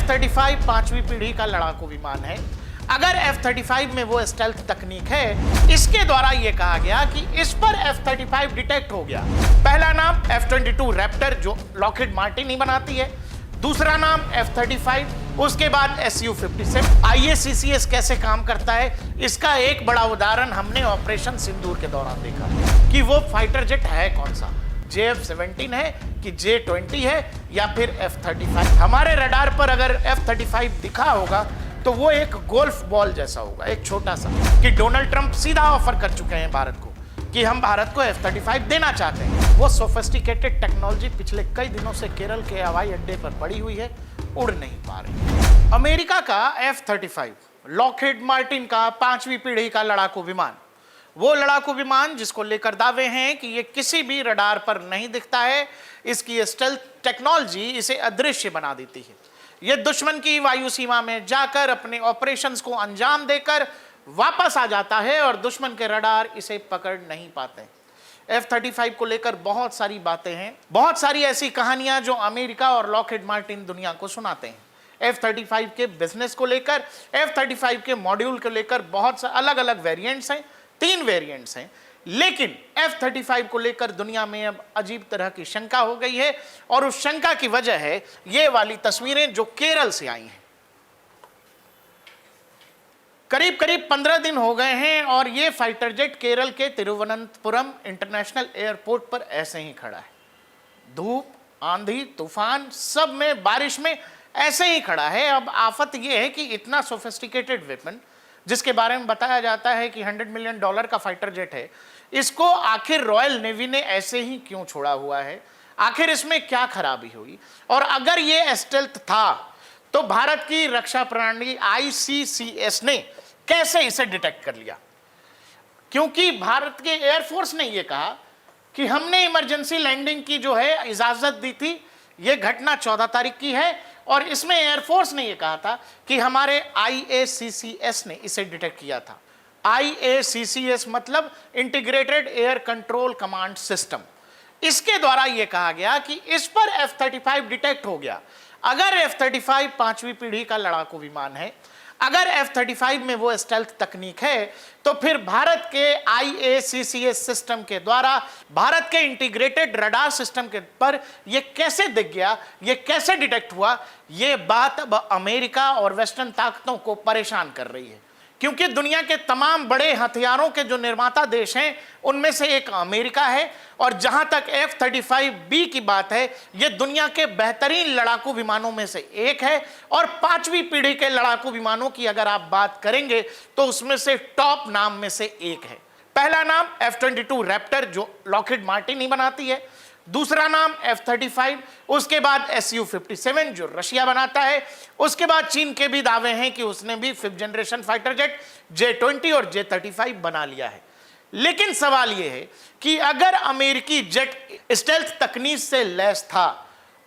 F-35 पांचवी पीढ़ी का लड़ाकू विमान है। अगर F-35 में वो स्टेल्थ तकनीक है, इसके द्वारा ये कहा गया कि इस पर F-35 डिटेक्ट हो गया। पहला नाम F-22 रैप्टर जो लॉकहीड मार्टिन ही बनाती है, दूसरा नाम F-35, उसके बाद Su-57। IACCS कैसे काम करता है, इसका एक बड़ा उदाहरण हमने ऑपरेशन सिंदूर के दौरान देखा कि वो फाइटर जेट है कौन सा, JF-17 है कि J-20 है या फिर F-35। हमारे रडार पर अगर F-35 दिखा होगा तो वो एक गोल्फ बॉल जैसा होगा, एक छोटा सा, कि डोनाल्ड ट्रंप सीधा ऑफर कर चुके हैं भारत को कि हम भारत को F-35 देना चाहते हैं। वो सोफिस्टिकेटेड टेक्नोलॉजी पिछले कई दिनों से केरल के हवाई अड्डे पर पड़ी हुई है, उड़ नहीं पा रही। अमेरिका का F-35 लॉकहीड मार्टिन का पांचवी पीढ़ी का लड़ाकू विमान, वो लड़ाकू विमान जिसको लेकर दावे हैं कि ये किसी भी रडार पर नहीं दिखता है, इसकी स्टेल्थ टेक्नोलॉजी इसे अदृश्य बना देती है। ये दुश्मन की वायु सीमा में जाकर अपने ऑपरेशंस को अंजाम देकर वापस आ जाता है और दुश्मन के रडार इसे पकड़ नहीं पाते। F-35 को लेकर बहुत सारी बातें हैं, बहुत सारी ऐसी कहानियां जो अमेरिका और लॉकहीड मार्टिन दुनिया को सुनाते हैं। F-35 के बिजनेस को लेकर, F-35 के मॉड्यूल को लेकर बहुत सारे अलग अलग वेरिएंट्स हैं, 3 वेरिएंट्स हैं, लेकिन F-35 को लेकर दुनिया में अब अजीब तरह की शंका हो गई है और उस शंका की वजह है ये वाली तस्वीरें जो केरल से आई हैं। करीब करीब 15 दिन हो गए हैं और ये फाइटर जेट केरल के तिरुवनंतपुरम इंटरनेशनल एयरपोर्ट पर ऐसे ही खड़ा है। धूप, आंधी, तूफान, सब में, बारिश में ऐसे ही खड़ा है। अब आफत यह है कि इतना सोफिस्टिकेटेड वेपन जिसके बारे में बताया जाता है कि $100 मिलियन का फाइटर जेट है, इसको आखिर रॉयल नेवी ने ऐसे ही क्यों छोड़ा हुआ है? आखिर इसमें क्या खराबी हुई? और अगर ये स्टेल्थ था तो भारत की रक्षा प्रणाली ICCS ने कैसे इसे डिटेक्ट कर लिया? क्योंकि भारत के एयरफोर्स ने यह कहा कि हमने इमरजेंसी लैंडिंग की जो है इजाजत दी थी, यह घटना 14 तारीख की है और इसमें एयरफोर्स ने यह कहा था कि हमारे IACCS ने इसे डिटेक्ट किया था। IACCS मतलब integrated air control command system. इसके द्वारा यह कहा गया कि इस पर F-35 डिटेक्ट हो गया। अगर F-35 पांचवी पीढ़ी का लड़ाकू विमान है, अगर F-35 में वो स्टेल्थ तकनीक है, तो फिर भारत के IACCS सिस्टम के द्वारा भारत के इंटीग्रेटेड रडार सिस्टम के पर ये कैसे दिख गया, ये कैसे डिटेक्ट हुआ? ये बात अब अमेरिका और वेस्टर्न ताकतों को परेशान कर रही है, क्योंकि दुनिया के तमाम बड़े हथियारों के जो निर्माता देश हैं उनमें से एक अमेरिका है और जहां तक F-35B की बात है, यह दुनिया के बेहतरीन लड़ाकू विमानों में से एक है और पांचवी पीढ़ी के लड़ाकू विमानों की अगर आप बात करेंगे तो उसमें से टॉप नाम में से एक है। पहला नाम F-22 रैप्टर जो लॉकहीड मार्टिन ही बनाती है, दूसरा नाम F-35, उसके बाद Su-57 जो रशिया बनाता है, उसके बाद चीन के भी दावे हैं कि उसने भी 5th generation fighter jet J-20 और J-35 बना लिया है। लेकिन सवाल यह है कि अगर अमेरिकी जेट स्टेल्थ तकनीक से लैस था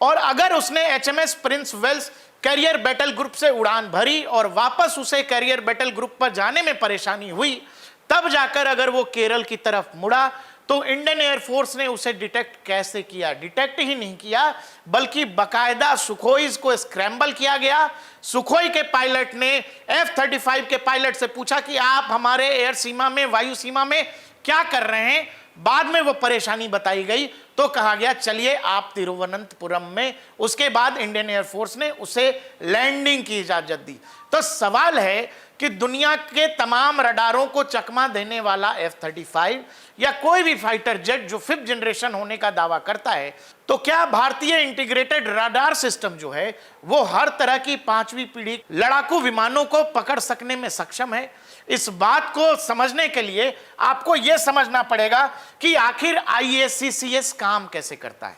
और अगर उसने HMS Prince Wales carrier battle group से उड़ान भरी और वापस उसे कैरियर बैटल ग्रुप पर जाने में परेशानी हुई, तब जाकर अगर वो केरल की तरफ मुड़ा तो इंडियन एयरफोर्स ने उसे डिटेक्ट कैसे किया? डिटेक्ट ही नहीं किया बल्कि बकायदा सुखोईज को स्क्रैम्बल किया गया। सुखोई के पायलट ने F-35 के पायलट से पूछा कि आप हमारे एयर सीमा में, वायु सीमा में क्या कर रहे हैं? बाद में वो परेशानी बताई गई तो कहा गया चलिए आप तिरुवनंतपुरम में। उसके बाद इंडियन एयरफोर्स ने उसे लैंडिंग की इजाजत दी। तो सवाल है कि दुनिया के तमाम रडारों को चकमा देने वाला F-35 या कोई भी फाइटर जेट जो 5th जनरेशन होने का दावा करता है, तो क्या भारतीय इंटीग्रेटेड रडार सिस्टम जो है वो हर तरह की पांचवी पीढ़ी लड़ाकू विमानों को पकड़ सकने में सक्षम है? इस बात को समझने के लिए आपको यह समझना पड़ेगा कि आखिर IACCS काम कैसे करता है।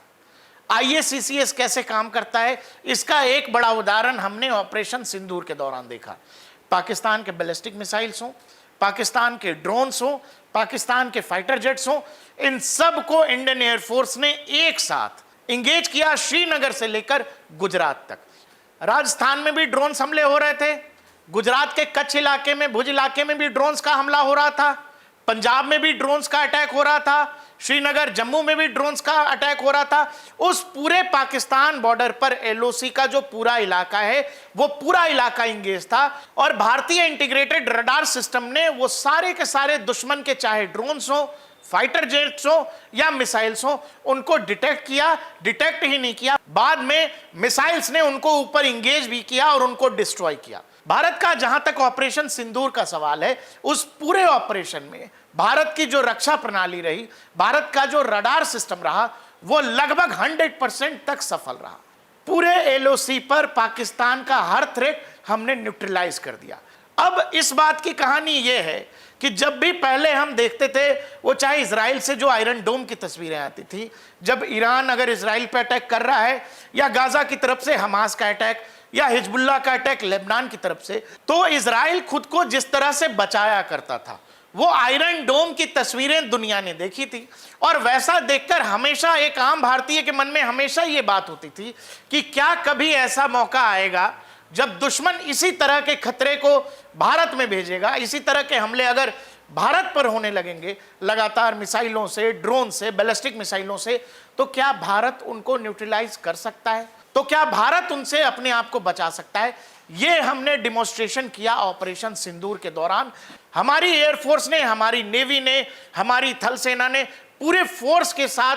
IACCS कैसे काम करता है, इसका एक बड़ा उदाहरण हमने ऑपरेशन सिंदूर के दौरान देखा। पाकिस्तान के बैलिस्टिक मिसाइल्स हों, पाकिस्तान के ड्रोन्स हों, पाकिस्तान के फाइटर जेट्स हों, इन सब को इंडियन एयरफोर्स ने एक साथ इंगेज किया, श्रीनगर से लेकर गुजरात तक। राजस्थान में भी ड्रोन हमले हो रहे थे, गुजरात के कच्छ इलाके में, भुज इलाके में भी ड्रोन्स का हमला हो रहा था, पंजाब में भी ड्रोन्स का अटैक हो रहा था, श्रीनगर जम्मू में भी ड्रोन्स का अटैक हो रहा था। उस पूरे पाकिस्तान बॉर्डर पर एलओसी का जो पूरा इलाका है वो पूरा इलाका इंगेज था और भारतीय इंटीग्रेटेड रडार सिस्टम ने वो सारे के सारे दुश्मन के, चाहे ड्रोन्स हो, फाइटर जेट्स हो या मिसाइल्स हो, उनको डिटेक्ट किया। डिटेक्ट ही नहीं किया, बाद में मिसाइल्स ने उनको ऊपर इंगेज भी किया और उनको डिस्ट्रॉय किया। भारत का जहां तक ऑपरेशन सिंदूर का सवाल है, उस पूरे ऑपरेशन में भारत की जो रक्षा प्रणाली रही, भारत का जो रडार सिस्टम रहा, वो लगभग 100% तक सफल रहा। पूरे एलओसी पर पाकिस्तान का हर थ्रेट हमने न्यूट्रलाइज कर दिया। अब इस बात की कहानी यह है कि जब भी पहले हम देखते थे, वो चाहे इजराइल से जो आयरन डोम की तस्वीरें आती थी, जब ईरान अगर इजराइल पे अटैक कर रहा है, या गाजा की तरफ से हमास का अटैक, या हिजबुल्लाह का अटैक लेबनान की तरफ से, तो इजराइल खुद को जिस तरह से बचाया करता था, वो आयरन डोम की तस्वीरें दुनिया ने देखी थी। और वैसा देखकर हमेशा एक आम भारतीय के मन में हमेशा ये बात होती थी कि क्या कभी ऐसा मौका आएगा जब दुश्मन इसी तरह के खतरे को भारत में भेजेगा, इसी तरह के हमले अगर भारत पर होने लगेंगे लगातार मिसाइलों से, ड्रोन से, बैलिस्टिक मिसाइलों से, तो क्या भारत उनको न्यूट्रलाइज कर सकता है? तो क्या भारत उनसे अपने आप को बचा सकता है? ये हमने डिमॉन्स्ट्रेशन किया ऑपरेशन सिंदूर के दौरान। हमारी एयरफोर्स ने, हमारी नेवी ने, हमारी थल सेना ने पूरे फोर्स के साथ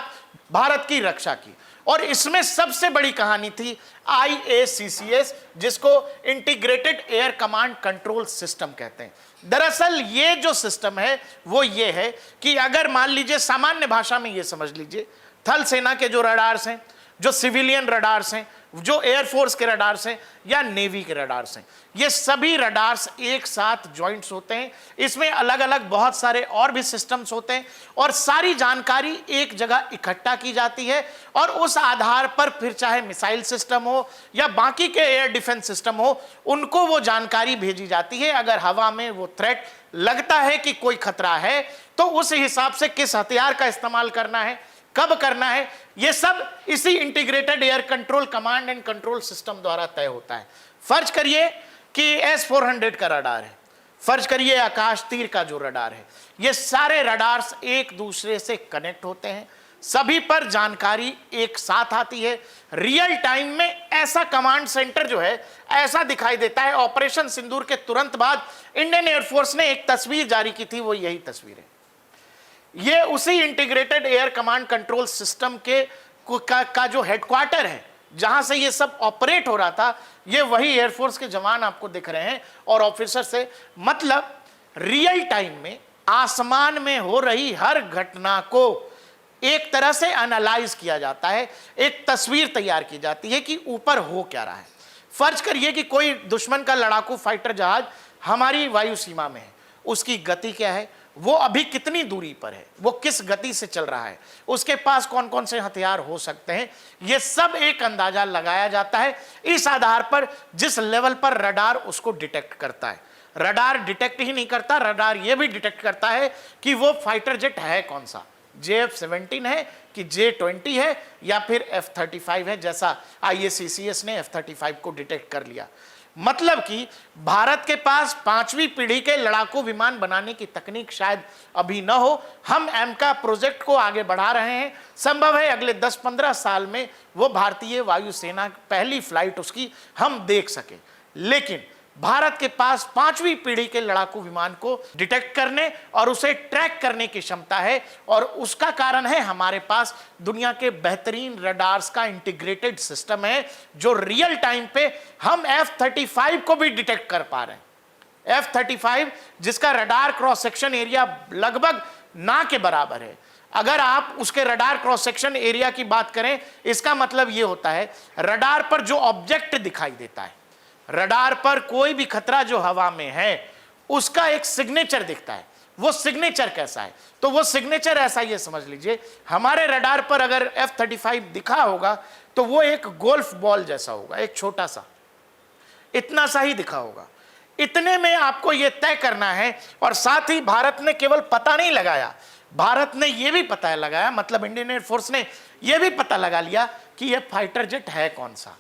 भारत की रक्षा की। और इसमें सबसे बड़ी कहानी थी IACCS, जिसको integrated air command control system कहते हैं। दरअसल ये जो सिस्टम है वो ये है कि अगर मान लीजिए, सामान्य भाषा में ये समझ लीजिए, थल सेना के जो रडार्स हैं, जो सिविलियन रडार्स हैं, जो एयरफोर्स के रडार्स हैं या नेवी के रडार्स हैं, ये सभी रडार्स एक साथ जॉइंट्स होते हैं। इसमें अलग अलग बहुत सारे और भी सिस्टम्स होते हैं और सारी जानकारी एक जगह इकट्ठा की जाती है और उस आधार पर फिर चाहे मिसाइल सिस्टम हो या बाकी के एयर डिफेंस सिस्टम हो, उनको वो जानकारी भेजी जाती है। अगर हवा में वो थ्रेट लगता है कि कोई खतरा है, तो उस हिसाब से किस हथियार का इस्तेमाल करना है, कब करना है, यह सब इसी integrated air control command and control system द्वारा तय होता है। फर्ज करिए कि S-400 का रडार है, फर्ज करिए आकाश तीर का जो रडार है, ये सारे रडार्स एक दूसरे से कनेक्ट होते हैं, सभी पर जानकारी एक साथ आती है। रियल टाइम में ऐसा कमांड सेंटर जो है ऐसा दिखाई देता है। ऑपरेशन सिंदूर के तुरंत बाद इंडियन एयरफोर्स ने एक तस्वीर जारी की थी, वो यही तस्वीर है। ये उसी integrated air command control system के का जो हेडक्वार्टर है, जहां से ये सब ऑपरेट हो रहा था, ये वही एयरफोर्स के जवान आपको दिख रहे हैं और ऑफिसर से। मतलब रियल टाइम में आसमान में हो रही हर घटना को एक तरह से एनालाइज किया जाता है, एक तस्वीर तैयार की जाती है कि ऊपर हो क्या रहा है। फर्ज करिए कि कोई दुश्मन का लड़ाकू फाइटर जहाज हमारी वायु सीमा में है, उसकी गति क्या है, वो अभी कितनी दूरी पर है, वो किस गति से चल रहा है, उसके पास कौन कौन से हथियार हो सकते हैं, ये सब एक अंदाजा लगाया जाता है। इस आधार पर जिस लेवल पर रडार उसको डिटेक्ट करता है, रडार डिटेक्ट ही नहीं करता, रडार ये भी डिटेक्ट करता है कि वो फाइटर जेट है कौन सा, JF-17 है कि J-20 है या फिर F-35 है, जैसा IACCS ने F-35 को डिटेक्ट कर लिया। मतलब कि भारत के पास 5वीं पीढ़ी के लड़ाकू विमान बनाने की तकनीक शायद अभी न हो। हम एमका प्रोजेक्ट को आगे बढ़ा रहे हैं, संभव है अगले 10-15 साल में वो भारतीय वायुसेना पहली फ्लाइट उसकी हम देख सके। लेकिन भारत के पास 5वीं पीढ़ी के लड़ाकू विमान को डिटेक्ट करने और उसे ट्रैक करने की क्षमता है, और उसका कारण है हमारे पास दुनिया के बेहतरीन रडार्स का इंटीग्रेटेड सिस्टम है, जो रियल टाइम पे हम F-35 को भी डिटेक्ट कर पा रहे हैं। F-35 जिसका रडार क्रॉस सेक्शन एरिया लगभग ना के बराबर है। अगर आप उसके रडार क्रॉस सेक्शन एरिया की बात करें, इसका मतलब यह होता है रडार पर जो ऑब्जेक्ट दिखाई देता है, रडार पर कोई भी खतरा जो हवा में है उसका एक सिग्नेचर दिखता है। वो सिग्नेचर कैसा है, तो वो सिग्नेचर ऐसा, ये समझ लीजिए हमारे रडार पर अगर F-35 दिखा होगा तो वो एक गोल्फ बॉल जैसा होगा, एक छोटा सा, इतना सा ही दिखा होगा। इतने में आपको ये तय करना है। और साथ ही भारत ने केवल पता नहीं लगाया, भारत ने ये भी पता लगाया, मतलब इंडियन एयरफोर्स ने ये भी पता लगा लिया कि ये फाइटर जेट है कौन सा।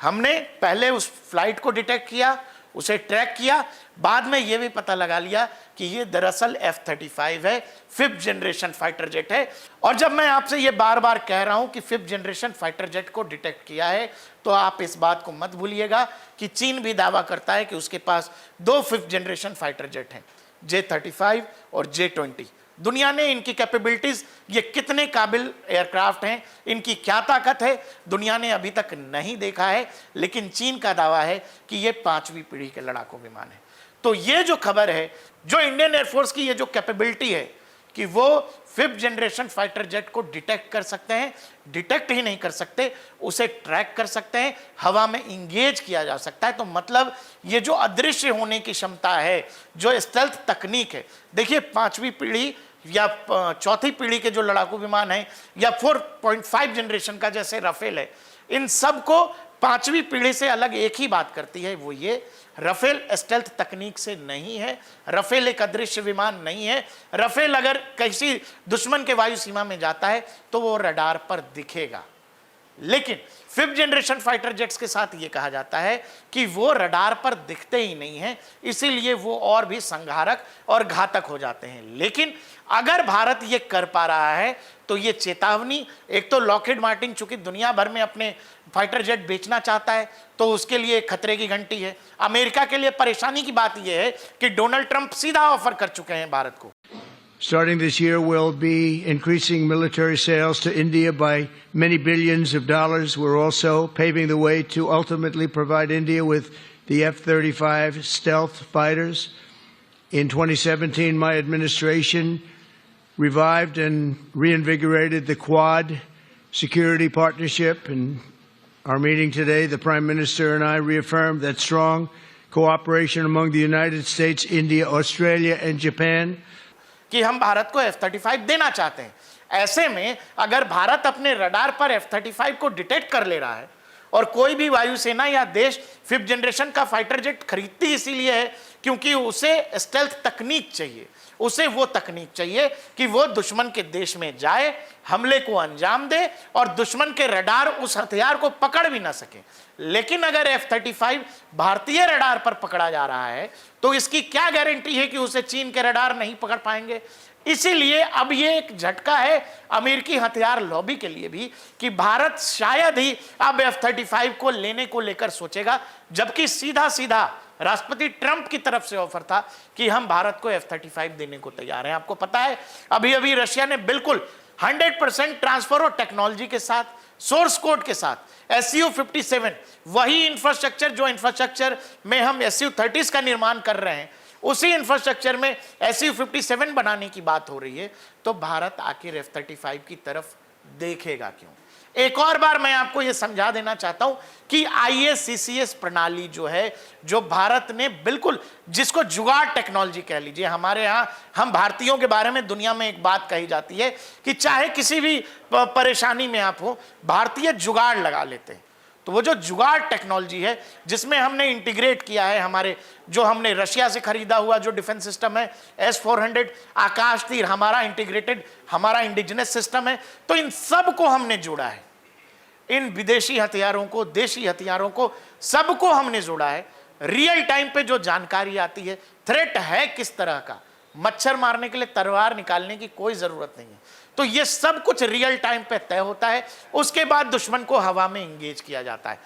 हमने पहले उस फ्लाइट को डिटेक्ट किया, उसे ट्रैक किया, बाद में यह भी पता लगा लिया कि ये दरअसल F-35 है, 5th जनरेशन फाइटर जेट है। और जब मैं आपसे ये बार बार कह रहा हूं कि 5th जनरेशन फाइटर जेट को डिटेक्ट किया है, तो आप इस बात को मत भूलिएगा कि चीन भी दावा करता है कि उसके पास 2 5th जनरेशन फाइटर जेट हैं, J-35 और J-20। दुनिया ने इनकी कैपेबिलिटीज, ये कितने काबिल एयरक्राफ्ट हैं, इनकी क्या ताकत है, दुनिया ने अभी तक नहीं देखा है, लेकिन चीन का दावा है कि ये 5वीं पीढ़ी के लड़ाकू विमान है। तो ये जो खबर है, जो इंडियन एयरफोर्स की ये जो कैपेबिलिटी है कि वो 5th जनरेशन फाइटर जेट को डिटेक्ट कर सकते हैं, डिटेक्ट ही नहीं कर सकते, उसे ट्रैक कर सकते हैं, हवा में इंगेज किया जा सकता है। तो मतलब ये जो अदृश्य होने की क्षमता है, जो स्टेल्थ तकनीक है, देखिए 5वीं पीढ़ी या 4थी पीढ़ी के जो लड़ाकू विमान हैं या 4.5 जनरेशन का जैसे राफेल है, इन सब को 5वीं पीढ़ी से अलग एक ही बात करती है, वो ये राफेल स्टेल्थ तकनीक से नहीं है, राफेल एक अदृश्य विमान नहीं है। राफेल अगर किसी दुश्मन के वायु सीमा में जाता है तो वो रडार पर दिखेगा, लेकिन 5th जनरेशन फाइटर जेट्स के साथ ये कहा जाता है कि वो रडार पर दिखते ही नहीं हैं, इसीलिए वो और भी संघारक और घातक हो जाते हैं। लेकिन अगर भारत ये कर पा रहा है तो ये चेतावनी, एक तो लॉकहीड मार्टिन चूंकि दुनिया भर में अपने फाइटर जेट बेचना चाहता है तो उसके लिए खतरे की घंटी है। अमेरिका के लिए परेशानी की बात यह है कि डोनाल्ड ट्रंप सीधा ऑफर कर चुके हैं भारत को। Starting this year, we'll be increasing military sales to India by many billions of dollars. We're also paving the way to ultimately provide India with the F-35 stealth fighters. In 2017, my administration revived and reinvigorated the Quad security partnership. In our meeting today, the Prime Minister and I reaffirmed that strong cooperation among the United States, India, Australia, and Japan कि हम भारत को F-35 देना चाहते हैं। ऐसे में अगर भारत अपने रडार पर F-35 को डिटेक्ट कर ले रहा है और कोई भी वायुसेना या देश 5th जनरेशन का फाइटर जेट खरीदती इसीलिए है क्योंकि उसे स्टेल्थ तकनीक चाहिए, उसे वो तकनीक चाहिए कि वो दुश्मन के देश में जाए, हमले को अंजाम दे और दुश्मन के रडार उस हथियार को पकड़ भी ना सके। लेकिन अगर F-35 भारतीय रडार पर पकड़ा जा रहा है तो इसकी क्या गारंटी है कि उसे चीन के रडार नहीं पकड़ पाएंगे। इसीलिए अब ये एक झटका है अमेरिकी हथियार लॉबी के लिए भी कि भारत शायद ही अब F-35 को लेने को लेकर सोचेगा, जबकि सीधा सीधा राष्ट्रपति ट्रंप की तरफ से ऑफर था कि हम भारत को F-35 देने को तैयार हैं। आपको पता है अभी अभी रशिया ने बिल्कुल 100% ट्रांसफर ऑफ टेक्नोलॉजी के साथ, सोर्स कोड के साथ Su-57 वही इंफ्रास्ट्रक्चर जो इंफ्रास्ट्रक्चर में हम Su-30 का निर्माण कर रहे हैं, उसी इंफ्रास्ट्रक्चर में Su-57 बनाने की बात हो रही है। तो भारत आखिर F-35 की तरफ देखेगा क्यों? एक और बार मैं आपको यह समझा देना चाहता हूं कि IACCS प्रणाली जो है, जो भारत ने बिल्कुल, जिसको जुगाड़ टेक्नोलॉजी कह लीजिए, हमारे यहां हम भारतीयों के बारे में दुनिया में एक बात कही जाती है कि चाहे किसी भी परेशानी में आप हो, भारतीय जुगाड़ लगा लेते हैं। तो वो जो जुगाड़ टेक्नोलॉजी है जिसमें हमने इंटीग्रेट किया है हमारे, जो हमने रशिया से खरीदा हुआ जो डिफेंस सिस्टम है S-400, आकाश तीर हमारा इंटीग्रेटेड, हमारा इंडिजिनस सिस्टम है, तो इन सब को हमने जोड़ा है। इन विदेशी हथियारों को, देशी हथियारों को, सबको हमने जोड़ा है। रियल टाइम पे जो जानकारी आती है, थ्रेट है किस तरह का, मच्छर मारने के लिए तलवार निकालने की कोई जरूरत नहीं है। तो ये सब कुछ रियल टाइम पे तय होता है, उसके बाद दुश्मन को हवा में इंगेज किया जाता है।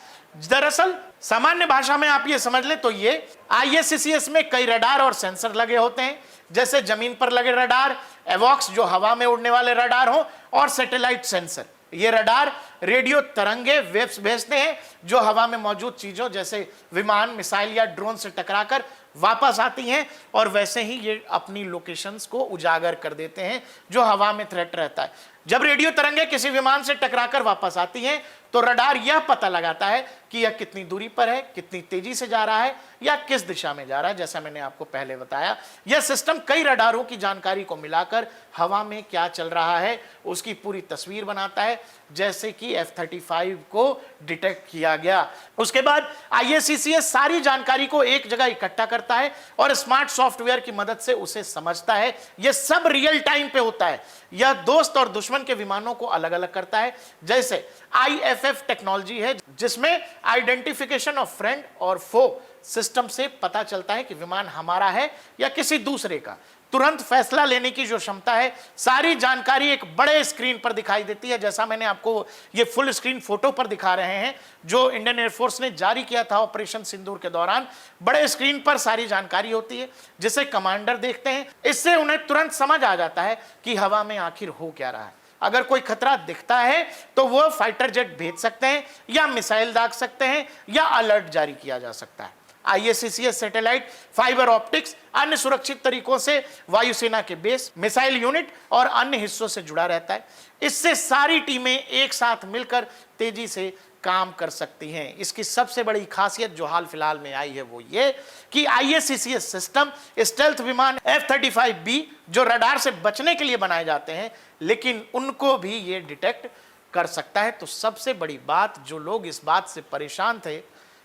दरअसल सामान्य भाषा में आप ये समझ ले तो ये IACCS में कई रडार और सेंसर लगे होते हैं, जैसे जमीन पर लगे रडार, एवॉक्स जो हवा में उड़ने वाले रडार हो, और सैटेलाइट सेंसर। ये रडार रेडियो तरंगे, वेव्स भेजते हैं जो हवा में मौजूद चीजों जैसे विमान, मिसाइल या ड्रोन से टकराकर वापस आती हैं, और वैसे ही ये अपनी लोकेशंस को उजागर कर देते हैं जो हवा में थ्रेट रहता है। जब रेडियो तरंगे किसी विमान से टकराकर वापस आती हैं तो रडार यह पता लगाता है कि यह कितनी दूरी पर है, कितनी तेजी से जा रहा है या किस दिशा में जा रहा है। जैसा मैंने आपको पहले बताया, यह सिस्टम कई रडारों की जानकारी को मिलाकर हवा में क्या चल रहा है उसकी पूरी तस्वीर बनाता है, जैसे कि F-35 को डिटेक्ट किया गया। उसके बाद IACCS सारी जानकारी को एक जगह इकट्ठा करता है और स्मार्ट सॉफ्टवेयर की मदद से उसे समझता है। यह सब रियल टाइम पे होता है। यह दोस्त और दुश्मन के विमानों को अलग अलग करता है। जैसे IFA AIFF टेक्नोलॉजी है, जिसमें आइडेंटिफिकेशन ऑफ फ्रेंड और फो सिस्टम से पता चलता है कि विमान हमारा है या किसी दूसरे का। तुरंत फैसला लेने की जो क्षमता है, सारी जानकारी एक बड़े स्क्रीन पर दिखाई देती है, जैसा मैंने आपको ये फुल स्क्रीन फोटो पर दिखा रहे हैं जो इंडियन एयरफोर्स ने जारी किया था ऑपरेशन सिंदूर के दौरान। बड़े स्क्रीन पर सारी जानकारी होती है जिसे कमांडर देखते हैं। इससे उन्हें तुरंत समझ आ जाता है कि हवा में आखिर हो क्या रहा है। अगर कोई खतरा दिखता है तो वो फाइटर जेट भेज सकते हैं या मिसाइल दाग सकते हैं या अलर्ट जारी किया जा सकता है। ISCCS सैटेलाइट, फाइबर ऑप्टिक्स, अन्य सुरक्षित तरीकों से वायुसेना के बेस, मिसाइल यूनिट और अन्य हिस्सों से जुड़ा रहता है। इससे सारी टीमें एक साथ मिलकर तेजी से काम कर सकती हैं। इसकी सबसे बड़ी खासियत जो हाल फिलहाल में आई है वो ये कि ISCCS सिस्टम स्टेल्थ विमान F-35B जो रडार से बचने के लिए बनाए जाते हैं, लेकिन उनको भी ये डिटेक्ट कर सकता है। तो सबसे बड़ी बात, जो लोग इस बात से परेशान थे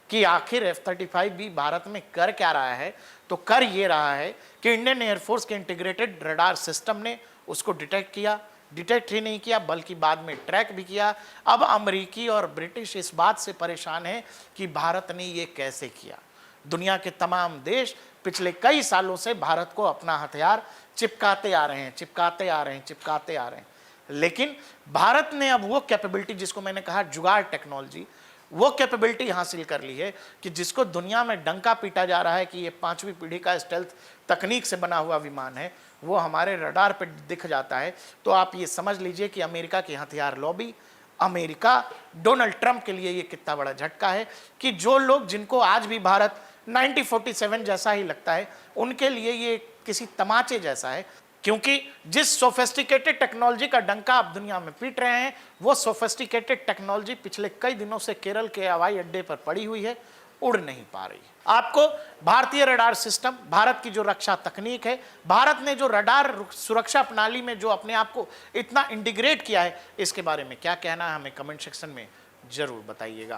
कि आखिर F-35B भारत में कर क्या रहा है, तो कर ये रहा है कि इंडियन एयरफोर्स के इंटीग्रेटेड रडार सिस्टम ने उसको डिटेक्ट किया। डिटेक्ट ही नहीं किया बल्कि बाद में ट्रैक भी किया। अब अमेरिकी और ब्रिटिश इस बात से परेशान हैं कि भारत ने ये कैसे किया। दुनिया के तमाम देश पिछले कई सालों से भारत को अपना हथियार चिपकाते आ रहे हैं, लेकिन भारत ने अब वो कैपेबिलिटी, जिसको मैंने कहा जुगाड़ टेक्नोलॉजी, वो कैपेबिलिटी हासिल कर ली है कि जिसको दुनिया में डंका पीटा जा रहा है कि ये 5वीं पीढ़ी का स्टेल्थ तकनीक से बना हुआ विमान है, वो हमारे रडार पे दिख जाता है। तो आप ये समझ लीजिए कि अमेरिका की हथियार लॉबी, अमेरिका, डोनाल्ड ट्रंप के लिए ये कितना बड़ा झटका है कि जो लोग, जिनको आज भी भारत 1947 जैसा ही लगता है, उनके लिए ये किसी तमाचे जैसा है। क्योंकि जिस सोफिस्टिकेटेड टेक्नोलॉजी का डंका आप दुनिया में पीट रहे हैं, वो सोफिस्टिकेटेड टेक्नोलॉजी पिछले कई दिनों से केरल के हवाई अड्डे पर पड़ी हुई है, उड़ नहीं पा रही है। आपको भारतीय रडार सिस्टम, भारत की जो रक्षा तकनीक है, भारत ने जो रडार सुरक्षा प्रणाली में जो अपने आप को इतना इंटीग्रेट किया है, इसके बारे में क्या कहना है हमें कमेंट सेक्शन में जरूर बताइएगा।